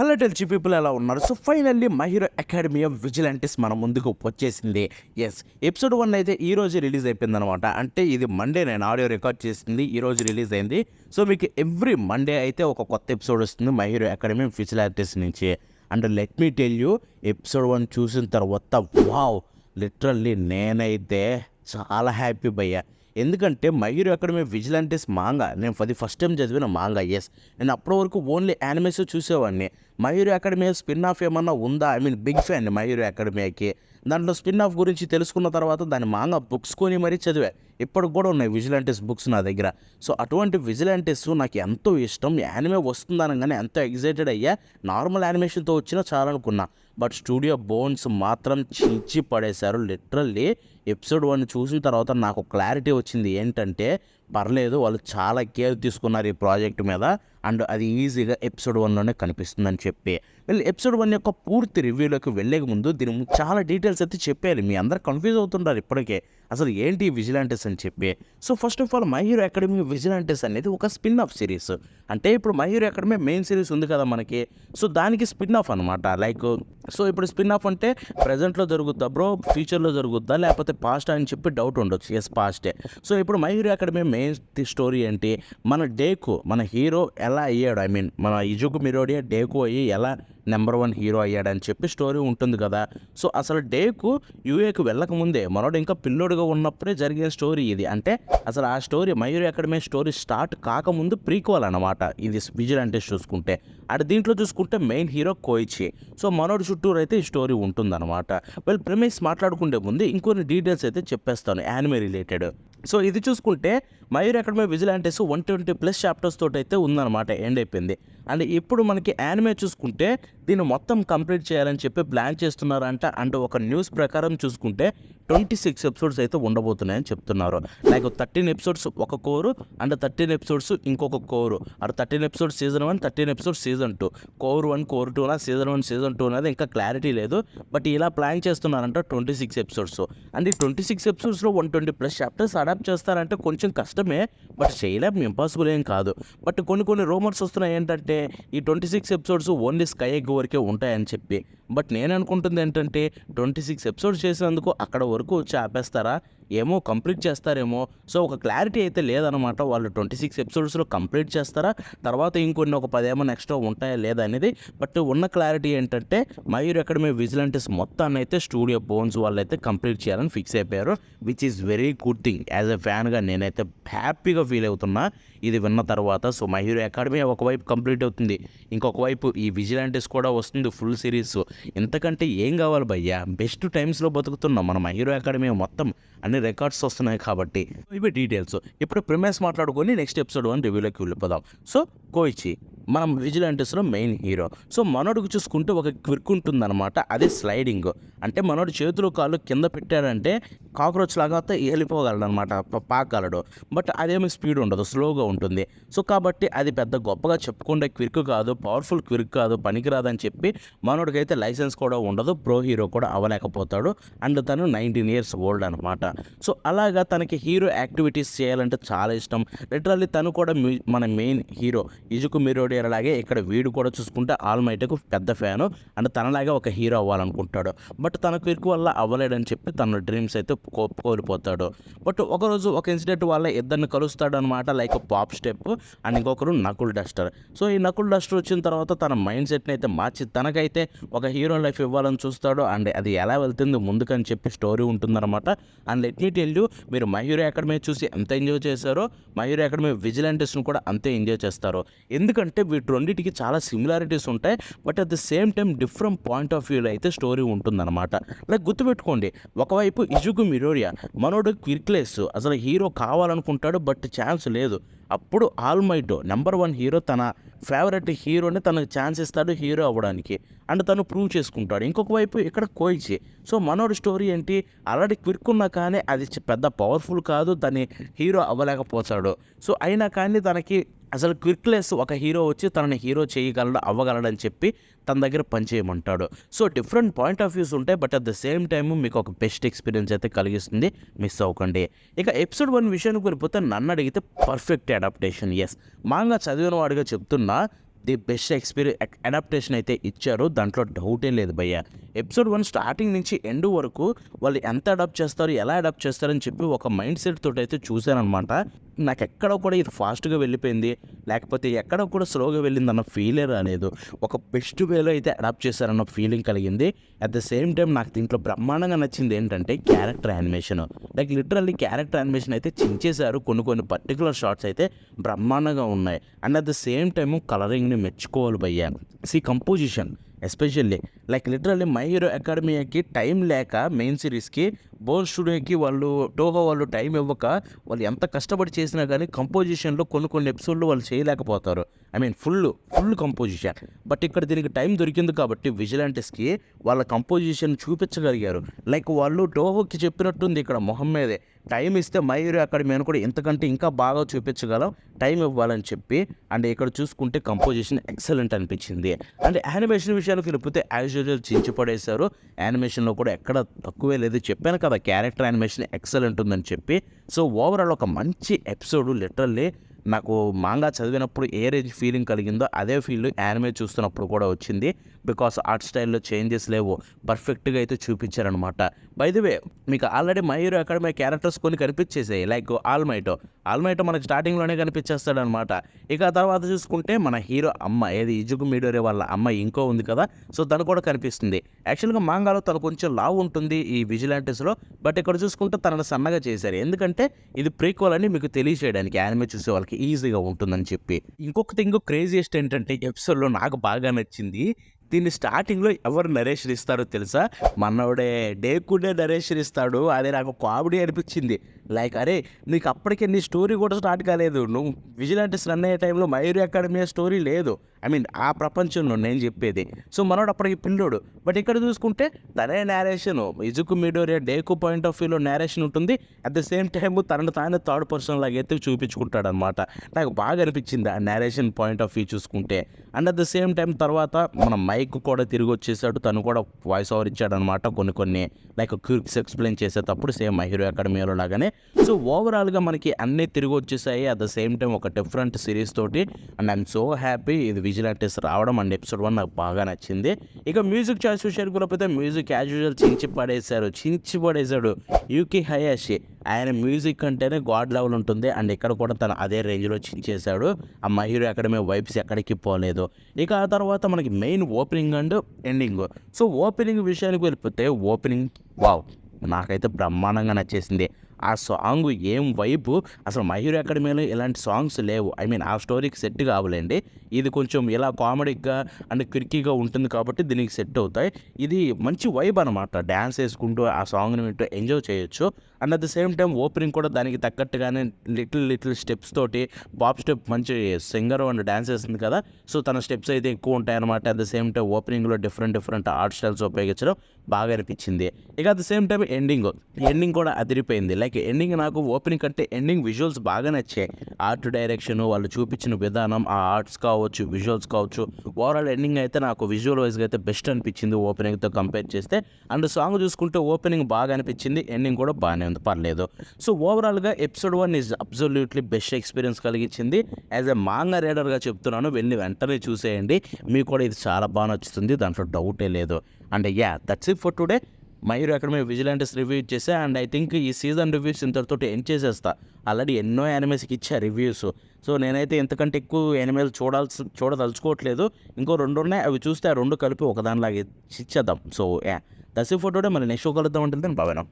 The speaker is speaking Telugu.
హలో టెల్చి పీపుల్ ఎలా ఉన్నారు? So finally my hero academy of vigilantes మన ముందుకు వచ్చేసింది. ఎస్, ఎపిసోడ్ 1 అయితే ఈ రోజు రిలీజ్ అయిపోయిందనమాట. అంటే ఇది మండే నేను ఆడియో రికార్డ్ చేసింది, ఈ రోజు రిలీజ్ అయింది. సో మీకు ఎవ్రీ మండే అయితే ఒక కొత్త ఎపిసోడ్ వస్తుంది మై హీరో అకాడమీ ఆఫ్ విజిలాంటిస్ నుంచి. And let me tell you, episode 1 చూసిన తర్వాత వావ్, లిటరల్లీ నేనైతే చాలా హ్యాపీ భయ్యా. ఎందుకంటే my hero academy vigilantes manga నేను ఫస్ట్ టైం చదివిన మాంగా. ఎస్, నేను అప్పటి వరకు ఓన్లీ యానిమేస్ చూసేవాడిని. My hero academy spin off ఏమన్నా ఉందా? I mean big fan my hero అకాడమీకి. దాంట్లో స్పిన్ ఆఫ్ గురించి తెలుసుకున్న తర్వాత దాని మాంగా బుక్స్ కొని మరీ చదివా. ఇప్పటికి కూడా ఉన్నాయి విజిలాంటిస్ బుక్స్ నా దగ్గర. సో అటువంటి విజిలాంటిస్ నాకు ఎంతో ఇష్టం. యానిమే వస్తుందనగానే ఎంతో ఎగ్జైటెడ్ అయ్యా. నార్మల్ యానిమేషన్తో వచ్చినా చాలనుకున్నా, బట్ స్టూడియో బోన్స్ మాత్రం చించి పడేశారు. లిటరల్లీ ఎపిసోడ్ 1 చూసిన తర్వాత నాకు క్లారిటీ వచ్చింది ఏంటంటే, పర్లేదు వాళ్ళు చాలా కేర్ తీసుకున్నారు ఈ ప్రాజెక్ట్ మీద, అండ్ అది ఈజీగా ఎపిసోడ్ 1లోనే కనిపిస్తుందని చెప్పి. వీళ్ళు ఎపిసోడ్ 1 యొక్క పూర్తి రివ్యూలోకి వెళ్ళే ముందు దీని చాలా డీటెయిల్స్ అయితే చెప్పారు. మీ అందరు కన్ఫ్యూజ్ అవుతుంటారు ఇప్పటికే అసలు ఏంటి విజిలాంటిస్ అని చెప్పి. So first of all my hero academy vigilantes అనేది ఒక స్పిన్ ఆఫ్ సిరీస్. అంటే ఇప్పుడు my hero academy main series ఉంది కదా మనకి, సో దానికి స్పిన్ ఆఫ్ అనమాట. లైక్ సో ఇప్పుడు స్పిన్ ఆఫ్ అంటే ప్రజెంట్లో జరుగుద్దా బ్రో, ఫ్యూచర్లో జరుగుద్దా, లేకపోతే పాస్ట్ అని చెప్పి డౌట్ ఉండొచ్చు. ఎస్, పాస్టే. సో ఇప్పుడు my hero academy main story ఏంటి, మన డేకు మన హీరో ఎలా అయ్యాడు, ఐ మీన్ మన ఇజుకు మిరోడియా డేకు అయ్యి ఎలా నెంబర్ 1 హీరో అయ్యాడని చెప్పి స్టోరీ ఉంటుంది కదా. సో అసలు డేకు యూఏకి వెళ్ళకముందే మనోడు ఇంకా పిల్లోడుగా ఉన్నప్పుడే జరిగిన స్టోరీ ఇది. అంటే అసలు ఆ story my hero academy story start కాకముందు ప్రీక్వల్ అనమాట ఇది విజిలాంటిస్ చూసుకుంటే. అండ్ దీంట్లో చూసుకుంటే మెయిన్ హీరో కోయిచి. సో మనోడు చుట్టూరు అయితే ఈ స్టోరీ ఉంటుందన్నమాట. వీళ్ళు ప్రెమిస్ మాట్లాడుకుంటే ముందు ఇంకొన్ని డీటెయిల్స్ అయితే చెప్పేస్తాను యానిమే రిలేటెడ్. సో ఇది చూసుకుంటే మై హీరో అకాడమీ విజిలాంటిస్ 120+ చాప్టర్స్ తోటి అయితే ఉందన్నమాట, ఎండ్ అయిపోయింది. అండ్ ఇప్పుడు మనకి యానిమే చూసుకుంటే దీన్ని మొత్తం కంప్లీట్ చేయాలని చెప్పి ప్లాన్ చేస్తున్నారంట. అండ్ ఒక న్యూస్ ప్రకారం చూసుకుంటే 26 ఎపిసోడ్స్ అయితే ఉండబోతున్నాయని చెప్తున్నారు. లైక్ 13 ఎపిసోడ్స్ ఒక కోరు అండ్ 13 ఎపిసోడ్స్ ఇంకొక కోరు. అటు 13 episodes season 1, 13 episodes season 2. Core 1 core 2 season 1 season 2 అనేది ఇంకా క్లారిటీ లేదు, బట్ ఇలా ప్లాన్ చేస్తున్నారంట 26 ఎపిసోడ్స్. అండ్ ఈ 26 ఎపిసోడ్స్లో 120+ చాప్టర్స్ అడాప్ట్ చేస్తారంటే కొంచెం కష్టమే, బట్ చేయలేం, ఇంపాసిబుల్ ఏం కాదు. బట్ కొన్ని రూమర్స్ వస్తున్నాయి ఏంటంటే ఈ 26 ఎపిసోడ్స్ ఓన్లీ స్కై ఎగ్ వరకే ఉంటాయని చెప్పి. బట్ నేను అనుకుంటుంది ఏంటంటే 26 ఎపిసోడ్స్ చేసినందుకు అక్కడ వరకు వచ్చి ఆపేస్తారా ఏమో, కంప్లీట్ చేస్తారేమో. సో ఒక క్లారిటీ అయితే లేదనమాట. వాళ్ళు 26 ఎపిసోడ్స్లో కంప్లీట్ చేస్తారా, తర్వాత ఇంకొన్ని ఒక 10 ఏమో ఎక్స్ట్రా ఉంటాయా లేదా అనేది. బట్ ఉన్న క్లారిటీ ఏంటంటే మై హీరో అకాడమీ విజిలాంటిస్ మొత్తాన్ని అయితే స్టూడియో బోన్స్ వాళ్ళు అయితే కంప్లీట్ చేయాలని ఫిక్స్ అయిపోయారు, which is very good thing. As a ఫ్యాన్గా నేనైతే హ్యాపీగా ఫీల్ అవుతున్నా ఇది విన్న తర్వాత. సో మై హీరో అకాడమీ ఒకవైపు కంప్లీట్ అవుతుంది, ఇంకొక వైపు ఈ విజిలాంటిస్ కూడా వస్తుంది ఫుల్ సిరీస్. ఇంతకంటే ఏం కావాలి భయ్యా? బెస్ట్ టైమ్స్లో బతుకుతున్నాం మన మై హీరో అకాడమీ, మొత్తం అన్ని రికార్డ్స్ వస్తున్నాయి కాబట్టి. ఇవి డీటెయిల్స్. ఇప్పుడు ప్రిమైస్ మాట్లాడుకొని నెక్స్ట్ ఎపిసోడ్ 1 రివ్యూలోకి వెళ్ళిపోదాం. సో కోయిచి మనం విజిలాంటిస్లో మెయిన్ హీరో. సో మనోడికి చూసుకుంటే ఒక క్విక్ ఉంటుందన్నమాట, అదే స్లైడింగ్. అంటే మనోడు చేతులు కాళ్ళు కింద పెట్టాడంటే కాక్రోచ్ లాగా వెళ్ళిపోగలడు అనమాట, పాకగలడు. బట్ అదేమి స్పీడ్ ఉండదు, స్లోగా ఉంటుంది. సో కాబట్టి అది పెద్ద గొప్పగా చెప్పుకుంటే క్విక్ కాదు, పవర్ఫుల్ క్విక్ కాదు, పనికిరాదని చెప్పి మనోడికైతే లైసెన్స్ కూడా ఉండదు, ప్రో హీరో కూడా అవ్వలేకపోతాడు. అండ్ తను 19 years ఓల్డ్ అనమాట. సో అలాగా తనకి హీరో యాక్టివిటీస్ చేయాలంటే చాలా ఇష్టం. లిటరల్లీ తను కూడా మన మెయిన్ హీరో ఇజుకు మిరోడియా అలాగే ఇక్కడ వీడు కూడా చూసుకుంటే ఆల్ మైట్కు పెద్ద ఫ్యాను. అండ్ తనలాగే ఒక హీరో అవ్వాలనుకుంటాడు, బట్ తన క్విక్ వల్ల అవ్వలేడని చెప్పి తన డ్రీమ్స్ అయితే కోల్పోతాడు. బట్ ఒకరోజు ఒక ఇన్సిడెంట్ వల్ల ఇద్దరిని కలుస్తాడు అనమాట, లైక్ పాప్ స్టెప్ అండ్ ఇంకొకరు నకుల్ డస్టర్. సో ఈ నకుల్ డస్టర్ వచ్చిన తర్వాత తన మైండ్ సెట్ని అయితే మార్చి తనకైతే ఒక హీరో లైఫ్ ఇవ్వాలని చూస్తాడు. అండ్ అది ఎలా వెళ్తుంది ముందుకని చెప్పి స్టోరీ ఉంటుందన్నమాట. And let me tell you, మీరు మై హీరో అకాడమీ చూసి ఎంత ఎంజాయ్ చేశారో మై హీరో అకాడమీ విజిలాంటిస్ను కూడా అంతే ఎంజాయ్ చేస్తారు. ఎందుకంటే వీటి రెండింటికి చాలా సిమిలారిటీస్ ఉంటాయి, but at the same time different point of వ్యూలో అయితే స్టోరీ ఉంటుందన్నమాట. లైక్ గుర్తుపెట్టుకోండి, ఒకవైపు ఇజుకు మిరోడియా మనోడు క్విక్లెస్, అసలు హీరో కావాలనుకుంటాడు బట్ ఛాన్స్ లేదు. అప్పుడు ఆల్ మైట్ నెంబర్ 1 హీరో తన ఫేవరెట్ హీరోని తనకు ఛాన్స్ ఇస్తాడు హీరో అవ్వడానికి, అండ్ తను ప్రూవ్ చేసుకుంటాడు. ఇంకొక వైపు ఇక్కడ కోయిచి. సో మనోడి స్టోరీ ఏంటి, ఆల్రెడీ క్విక్ ఉన్నా కానీ అది పెద్ద పవర్ఫుల్ కాదు, తను హీరో అవ్వలేకపోతాడు. సో అయినా కానీ తనకి అసలు క్విక్లెస్ ఒక హీరో వచ్చి తనని హీరో చేయగలడు అవ్వగలడని చెప్పి తన దగ్గర పనిచేయమంటాడు. So different point of views ఉంటాయి, but at the same time మీకు ఒక బెస్ట్ ఎక్స్పీరియన్స్ అయితే కలిగిస్తుంది, మిస్ అవ్వకండి. ఇక ఎపిసోడ్ 1 విషయానికి వెళ్ళిపోతే నన్ను అడిగితే పర్ఫెక్ట్ అడాప్టేషన్. ఎస్, మాంగా చదివిన వాడిగా చెప్తున్నా, ది బెస్ట్ అడాప్టేషన్ అయితే ఇచ్చారు. దాంట్లో డౌటే లేదు భయ్య. ఎపిసోడ్ 1 స్టార్టింగ్ నుంచి ఎండ్ వరకు వాళ్ళు ఎంత అడాప్ట్ చేస్తారు, ఎలా అడాప్ట్ చేస్తారని చెప్పి ఒక మైండ్ సెట్ తోటైతే చూశాననమాట. నాకెక్కడ కూడా ఇది ఫాస్ట్‌గా వెళ్ళిపోయింది, లేకపోతే ఎక్కడ కూడా స్లోగా వెళ్ళిందన్న ఫీలే రాలేదు. ఒక బెస్ట్ వేలో అయితే అడాప్ట్ చేశారన్న ఫీలింగ్ కలిగింది. అట్ ద సేమ్ టైం నాకు దీంట్లో బ్రహ్మాండంగా నచ్చింది ఏంటంటే character animation. Like literally character animation అయితే చించేశారు. కొన్ని పర్టిక్యులర్ షాట్స్ అయితే బ్రహ్మాండంగా ఉన్నాయి. And at the same time కలరింగ్‌ని మెచ్చుకోవాలి భయ్యా. Composition especially like literally my hero అకాడమియాకి టైం లేక మెయిన్ సిరీస్‌కి బోన్ స్టూడియోకి టోహో వాళ్ళు టైం ఇవ్వక వాళ్ళు ఎంత కష్టపడి చేసినా కానీ కంపోజిషన్‌లో కొన్ని ఎపిసోడ్‌లు వాళ్ళు చేయలేకపోతారు. I mean full composition. But ఇక్కడ దీనికి టైం దొరికింది కాబట్టి విజిలాంటిస్‌కి వాళ్ళ కంపోజిషన్ చూపించగలిగారు. లైక్ వాళ్ళు టోహోకి చెప్పినట్టుంది ఇక్కడ మొహం మీదే. టైం ఇస్తే మై హీరో అకాడమీ కూడా ఇంతకంటే ఇంకా బాగా చూపించగలం, టైం ఇవ్వాలని చెప్పి. అండ్ ఇక్కడ చూసుకుంటే కంపోజిషన్ ఎక్సలెంట్ అనిపించింది. అండ్ యానిమేషన్ విషయానికి వెళ్ళిపోతే యాజ్ యూజువల్ చించి పడేశారు. యానిమేషన్లో కూడా ఎక్కడ తక్కువే లేదు. చెప్పాను కదా క్యారెక్టర్ యానిమేషన్ ఎక్సలెంట్ ఉందని చెప్పి. సో ఓవరాల్ ఒక మంచి ఎపిసోడ్. లిటరల్లీ నాకు మాంగా చదివినప్పుడు ఏ రేంజ్ ఫీలింగ్ కలిగిందో అదే ఫీల్ యానిమే చూస్తున్నప్పుడు కూడా వచ్చింది. బికాస్ ఆర్ట్ స్టైల్లో చేంజెస్ లేవు, పర్ఫెక్ట్గా అయితే చూపించారనమాట. బై ది వే మీకు already my hero academy characters కొన్ని కనిపించేసాయి. లైక్ ఆల్మైటో మనకి స్టార్టింగ్లోనే కనిపించేస్తాడనమాట. ఇక ఆ తర్వాత చూసుకుంటే మన హీరో అమ్మ ఏది ఇజుకు మిడోరే వాళ్ళ అమ్మ ఇంకో ఉంది కదా, సో తను కూడా కనిపిస్తుంది. యాక్చువల్గా మాంగాలో తను కొంచెం లావు ఉంటుంది ఈ విజిలాంటిస్లో, బట్ ఇక్కడ చూసుకుంటే తనను సన్నగా చేశారు. ఎందుకంటే ఇది ప్రీక్వల్ అని మీకు తెలియచేయడానికి యానిమే చూసే వాళ్ళకి ఈజీగా ఉంటుందని చెప్పి. ఇంకొక థింగ్ క్రేజియస్ట్ ఏంటంటే ఎపిసోడ్లో నాకు బాగా నచ్చింది, దీన్ని స్టార్టింగ్లో ఎవరు నరేషన్ ఇస్తారో తెలుసా? మనోడే డేకుడే నరేషన్ ఇస్తాడు. అదే నాకు కామెడీ అనిపించింది. లైక్ అరే నీకు అప్పటికే నీ స్టోరీ కూడా స్టార్ట్ కాలేదు, నువ్వు విజిలాంటిస్ రన్ అయ్యే టైంలో మై హీరో అకాడమీ స్టోరీ లేదు. ఐ మీన్ ఆ ప్రపంచంలో నేను చెప్పేది. సో మనోడు అప్పటికి పిల్లోడు. బట్ ఇక్కడ చూసుకుంటే తనే నేరేషన్, ఇజుకు మిడోరియా డేకు పాయింట్ ఆఫ్ వ్యూలో నేరేషన్ ఉంటుంది. అట్ ద సేమ్ టైం తనను తానే థర్డ్ పర్సన్ లాగా అయితే చూపించుకుంటాడు అనమాట. నాకు బాగా అనిపించింది ఆ నేరేషన్ పాయింట్ ఆఫ్ వ్యూ చూసుకుంటే. And at the same time తర్వాత మన మైక్ కూడా తిరిగి వచ్చేసాడు. తను కూడా వాయిస్ ఓవర్ ఇచ్చాడనమాట కొన్ని లైక్ క్యూర్క్స్ ఎక్స్ప్లెయిన్ చేసేటప్పుడు సేమ్ మై హీరో అకాడమీలో లాగానే. సో ఓవరాల్గా మనకి అన్నీ తిరిగి వచ్చేసాయి. అట్ ద సేమ్ టైం ఒక డిఫరెంట్ సిరీస్ తోటి. అండ్ ఐఎమ్ సో హ్యాపీ ఇది విజిలాంటిస్ రావడం. అండ్ ఎపిసోడ్ 1 నాకు బాగా నచ్చింది. ఇక మ్యూజిక్ చాయిస్ విషయానికి కూడా మ్యూజిక్ యాజ్ యూజువల్ చించి పడేశాడు యూకి హయాషి. ఆయన మ్యూజిక్ అంటేనే గాడ్ లెవెల్ ఉంటుంది. అండ్ ఇక్కడ కూడా తను అదే రేంజ్లో చించేశాడు. ఆ మై హీరో అకాడమీ వైబ్స్ ఎక్కడికి పోలేదు. ఇక ఆ తర్వాత మనకి main opening and ending. So opening విషయానికి వెళ్ళిపోతే ఓపెనింగ్ వావ్ నాకైతే బ్రహ్మాండంగా నచ్చేసింది. ఆ సాంగ్ ఏం వైబు, అసలు మై హీరో అకాడమీలో ఇలాంటి సాంగ్స్ లేవు. ఐ మీన్ ఆ స్టోరీకి సెట్ కావాలండి. ఇది కొంచెం ఇలా కామెడీగా అండ్ క్రిక్కీగా ఉంటుంది కాబట్టి దీనికి సెట్ అవుతాయి. ఇది మంచి వైబ్ అనమాట. డ్యాన్స్ వేసుకుంటూ ఆ సాంగ్ని వింటూ ఎంజాయ్ చేయొచ్చు. And at the same time opening కూడా దానికి తగ్గట్టుగానే లిటిల్ స్టెప్స్ తోటి పాప్ స్టెప్ మంచి సింగర్ అండ్ డ్యాన్స్ వేస్తుంది కదా, సో తన స్టెప్స్ అయితే ఎక్కువ ఉంటాయన్నమాట. అట్ ద సేమ్ టైం ఓపెనింగ్లో డిఫరెంట్ ఆర్ట్ స్టైల్స్ ఉపయోగించడం బాగా అనిపించింది. ఇక at the same time ending కూడా అదిరిపోయింది. లైక్ ఎండింగ్ నాకు ఓపెనింగ్ కంటే ఎండింగ్ విజువల్స్ బాగా నచ్చాయి. ఆర్ట్ డైరెక్షన్, వాళ్ళు చూపించిన విధానం, ఆ ఆర్ట్స్ కావచ్చు, విజువల్స్ కావచ్చు, ఓవరాల్ ఎండింగ్ అయితే నాకు విజువల్ వైజ్గా అయితే బెస్ట్ అనిపించింది ఓపెనింగ్తో కంపేర్ చేస్తే. అండ్ సాంగ్ చూసుకుంటే ఓపెనింగ్ బాగా అనిపించింది, ఎండింగ్ కూడా బాగానే ఉంది, పర్లేదు. సో ఓవరాల్గా episode 1 is absolutely best experience కలిగించింది. యాజ్ ఎ మాంగా రీడర్గా చెప్తున్నాను, వెళ్ళి వెంటనే చూసేయండి. మీకు కూడా ఇది చాలా బాగా నచ్చుతుంది, దాంట్లో డౌటే లేదు. And that's it for today. My hero academy vigilantes review ఇచ్చేసా. అండ్ ఐ థింక్ ఈ సీజన్ రివ్యూస్ ఇంతటితో ఎండ్ చేసేస్తా. ఆల్రెడీ ఎన్నో యానిమేస్కి ఇచ్చా రివ్యూస్. సో నేనైతే ఇంతకంటే ఎక్కువ యానిమేలు చూడదలుచుకోవట్లేదు. ఇంకో 2 ఉన్నాయి, అవి చూస్తే ఆ 2 కలిపి ఒకదానిలాగా ఇచ్చేద్దాం. So that's it for today. మరి నెక్స్ట్ కలుద్దాం అంటే బాగా